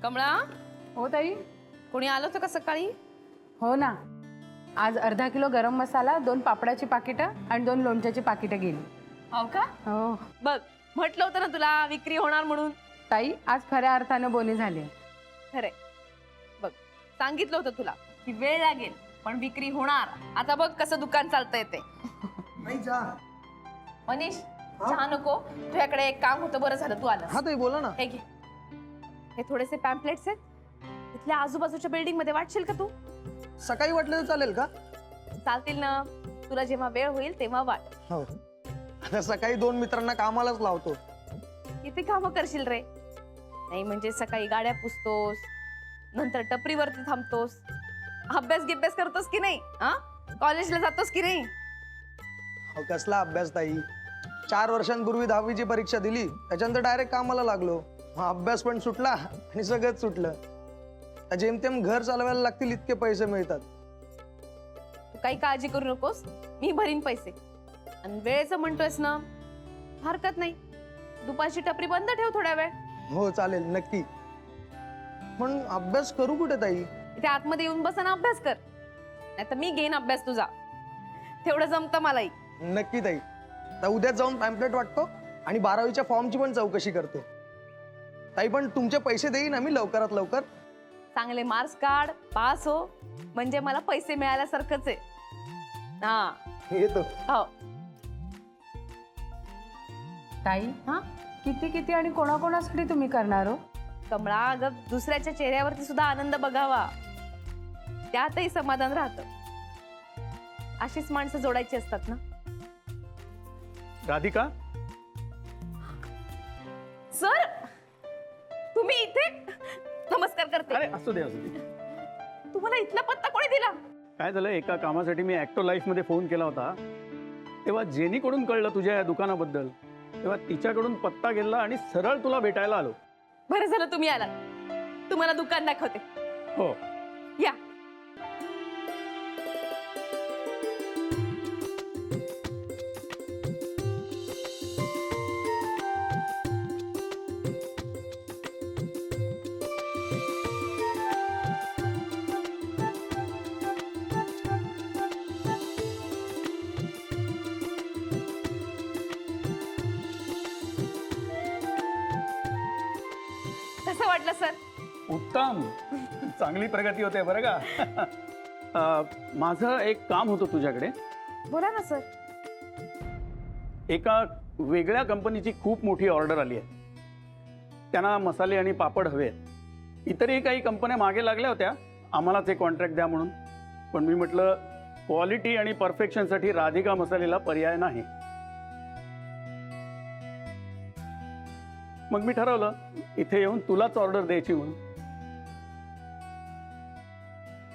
कमळा, हो ताई. कोणी आलं होतं का सकाळी? हो ना, आज अर्धा किलो गरम मसाला, 2 पापडाची पाकिटं आणि 2 लोणच्याची पाकिटं गेली. हो का? हो बघ, म्हटलं होतं ना तुला विक्री होणार म्हणून. ताई, आज खऱ्या अर्थानं बोनी झाली. खरे बघ, सांगितलं होतं तुला की वेळ लागेल पण विक्री होणार. आता बघ कसं दुकान चालतंय ते. मनीष, चहा नको? तुझ्याकडे एक काम होतं, बरं झालं तू आला. हा ताई बोला ना. हे घे, हे थोडेसे पॅम्पलेट्स आहेत. इथल्या आजूबाजूच्या बिल्डिंग मध्ये वाटशील का तू? सकाळी वाटलं तर चालेल का? चालतील ना, तुला जेव्हा वेळ होईल तेव्हा वाट. हो, आता सकाळी 2 मित्रांना कामालाच लावतो. किती कामं करशील रे? नाही म्हणजे सकाळी गाड्या पुसतोस, नंतर टपरीवरती थांबतोस, अभ्यास गिभ्यास करतोस की नाही? हा, कॉलेजला जातोस की नाही? हो, कसला अभ्यास ताई. 4 वर्षांपूर्वी 10वीची परीक्षा दिली, त्याच्यानंतर डायरेक्ट कामाला लागलो. अभ्यास पण सुटला आणि सगळंच सुटलं. जेमतेम घर चालवायला लागतील इतके पैसे मिळतात. तू काही काळजी करू नकोस, मी भरीन पैसे. आणि वेळेचं म्हणतोयस ना, हरकत नाही, दुपारची टपरी बंद ठेव थोड्या वेळ. हो चालेल, नक्की. पण अभ्यास करू कुठे ताई? इथे आतमध्ये येऊन बस आणि अभ्यास कर, नाहीतर मी घेईन अभ्यास तुझा. तेवढं जमतं मलाही. नक्की ताई. तर उद्याच जाऊन पॅम्पलेट वाटतो आणि 12वीच्या फॉर्मची पण चौकशी करतो. ताई, पण तुमचे पैसे देईन आम्ही लवकरात लवकर. चांगले मार्क्स काढ, पास हो, म्हणजे मला पैसे मिळाल्यासारखंच आहे. हा येतो. हो. ताई, हा किती किती आणि कोणाकोणासाठी तुम्ही करणार हो? कमळा, अगं दुसऱ्याच्या चेहऱ्यावरती सुद्धा आनंद बघावा, त्यातही समाधान राहतं. अशीच माणसं जोडायची असतात ना. राधिका, सर, तुम्ही इथे? नमस्कार करते. अरे असू दे असू दे. तुम्हाला इथला पत्ता कोणी दिला? काय झालं, एका कामासाठी मी ॲक्टो लाईफमध्ये फोन केला होता, तेव्हा जेनीकडून कळलं तुझ्या या दुकानाबद्दल. तेव्हा तिच्याकडून पत्ता गेला आणि सरळ तुला भेटायला आलो. बरं झालं तुम्ही आलात. तुम्हाला दुकान दाखवते. हो. या. कसं वाटलं सर? उत्तम. चांगली प्रगती होते बरं का. माझं एक काम होतं तुझ्याकडे. बोला ना सर. एका वेगळ्या कंपनीची खूप मोठी ऑर्डर आली आहे. त्यांना मसाले आणि पापड हवे आहेत. इतरही काही कंपन्या मागे लागल्या होत्या आम्हालाच एक कॉन्ट्रॅक्ट द्या म्हणून, पण मी म्हटलं क्वालिटी आणि परफेक्शनसाठी राधिका मसालेला पर्याय नाही. मग मी ठरवलं इथे येऊन तुलाच ऑर्डर द्यायची म्हणून.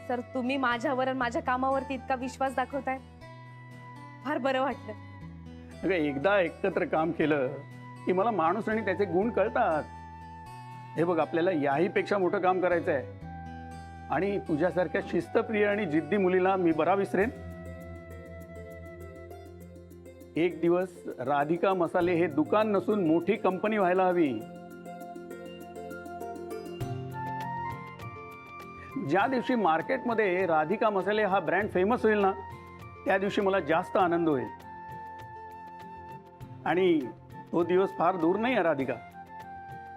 सर, तुम्ही माझ्यावर आणि माझ्या कामावरती इतका विश्वास दाखवताय, फार बरं वाटलं. अगं, एकदा एकत्र काम केलं की मला माणूस आणि त्याचे गुण कळतात. हे बघ, आपल्याला याही पेक्षा मोठं काम करायचं आहे आणि तुझ्यासारख्या शिस्तप्रिय आणि जिद्दी मुलीला मी बरा विसरेन. एक दिवस राधिका मसाले हे दुकान नसून मोठी कंपनी व्हायला हवी. ज्या दिवशी मार्केटमध्ये राधिका मसाले हा ब्रँड फेमस होईल ना, त्या दिवशी मला जास्त आनंद होईल. आणि तो दिवस फार दूर नाही आहे राधिका.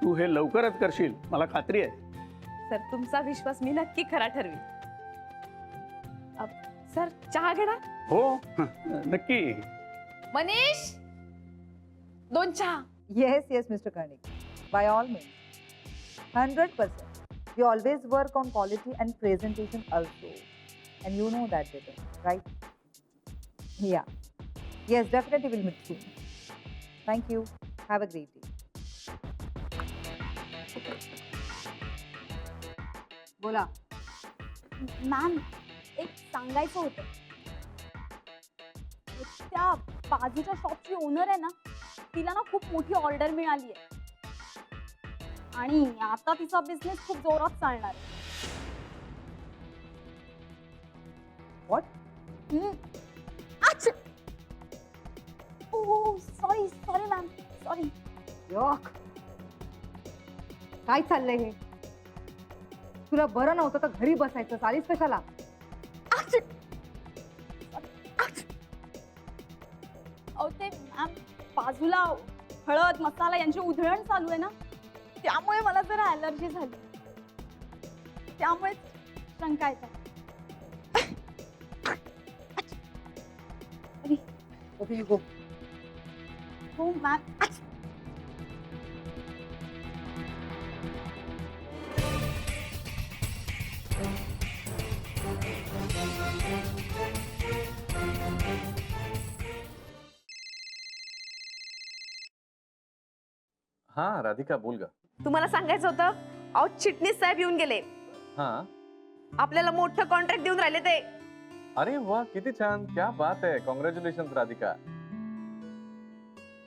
तू हे लवकरच करशील, मला खात्री आहे. सर, तुमचा विश्वास मी नक्की खरा ठरवी. सर, चहा घेणार? हो, नक्की. मनीष, 2 चहा. Yes, yes, Mr. Karnik. By all means. 100%. We always work on quality and presentation also. And you know that better, right? Yeah. Yes, definitely we'll meet soon. Thank you. Have a great day. बोला. Ma'am, एक सांगायचं होतं. त्या बाजूच्या शॉपची owner आहे ना, तिला ना खूप मोठी ऑर्डर मिळाली आहे आणि आता तिचा बिझनेस खूप जोरात चालणार आहे. What? Sorry sorry ma'am, sorry. Yuck. काय चाललंय हे? तुला बरं नव्हतं तर घरी बसायचं, चालीस कशाला? अहो ते मॅम, बाजूला हळद मसाला यांची उधळण चालू आहे ना, त्यामुळे मला जरा ॲलर्जी झाली, त्यामुळे शंका येतात. Okay go. हो मॅम. हा राधिका बोल ग. तुम्हाला सांगायचं होतं, अहो चिटणीस साहेब येऊन गेले. हा आपल्याला मोठं कॉन्ट्रॅक्ट देऊन राहिले ते. अरे वा किती छान, क्या बात आहे, कॉंग्रॅच्युलेशन राधिका.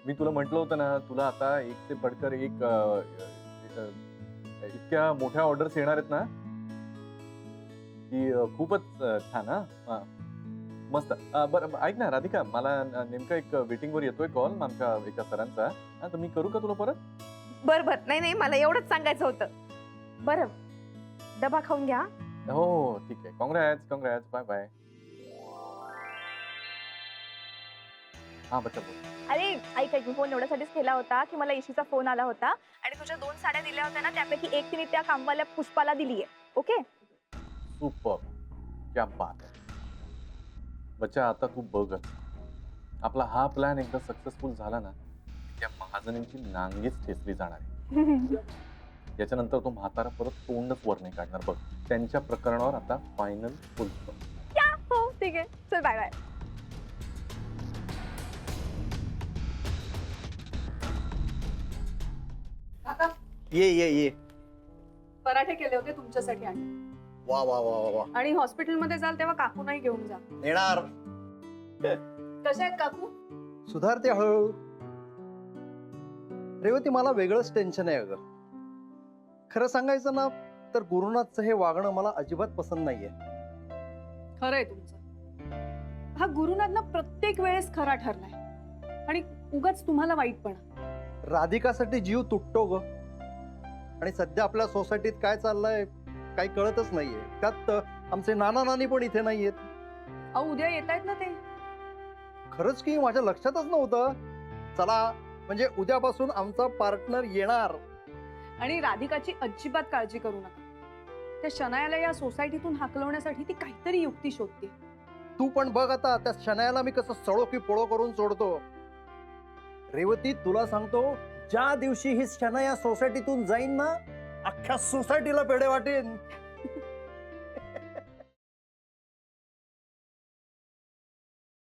मी तुला म्हटलं होतं ना, तुला आता एक ते बडकर एक इतक्या मोठ्या ऑर्डर्स येणार आहेत ना की खूपच छान. हा मस्त. बरं ऐक ना राधिका, मला नेमकं एक वेटिंग वर येतोय कॉल आमच्या एका सरांचा. तर मी करू का तुला परत? बर बर, नाही नाही, मला एवढंच सांगायचं होतं. बरं, डबा खाऊन घ्या. हो ठीक आहे. Congrats congrats, bye bye. हा बच्चा बोल. अरे ऐक ऐक, फोन एवढ्यासाठीच केला होता की मला ईशीचा फोन आला होता आणि तुझ्या 2 साड्या दिल्या होत्या ना, त्यापैकी एक तिने त्या कामवाल्या पुष्पाला दिलीये. ओके. सुपर, क्या बात आहे. बच्चा आता तू बघ, आपला हा प्लॅन एकदा सक्सेसफुल झाला ना, त्या महाजनींची नांगीच ठेचली जाणार आहे. याच्यानंतर तो म्हातारा परत तोंडच वर नाही काढणार बघ. त्यांच्या प्रकरणावर आता फायनल फुल स्टॉप. हो ठीक आहे, चल बाय बाय. ये ये ये. पराठे केले होते तुमच्यासाठी आणि वा वा वा वा वा. आणि हॉस्पिटलमध्ये जाल तेव्हा काकूनाही घेऊन जा. येणार. कशा आहेत काकू? सुधारते हळूहळू. रेवती, मला वेगळंच टेन्शन आहे अगं. खरं सांगायचं ना तर गुरुनाथचं हे वागणं मला अजिबात पसंत नाहीये. खरंय तुमचं. हा गुरुनाथ ना प्रत्येक वेळेस खरा ठरलाय आणि उगाच तुम्हाला वाईटपणा. राधिकासाठी जीव तुटतो ग. आणि सध्या आपल्या सोसायटीत काय चाललंय काही कळतच नाहीये. त्यात आमचे नाना नानी पण इथे नाहीयेत. अहो उद्या येत आहेत ना ते. खरंच की माझ्या लक्षातच नव्हतं. चला, म्हणजे उद्यापासून आमचा पार्टनर येणार. आणि राधिकाची अजिबात काळजी करू नका. त्या शनायाला या सोसायटीतून हाकलवण्यासाठी ती काहीतरी युक्ती शोधते. तू पण बघ आता त्या शनायाला मी कसं सळो की पोळो करून सोडतो. रेवती, तुला सांगतो, ज्या दिवशी ही शनाया सोसायटीतून जाईन ना, अख्ख्या सोसायटीला पेढे वाटेन.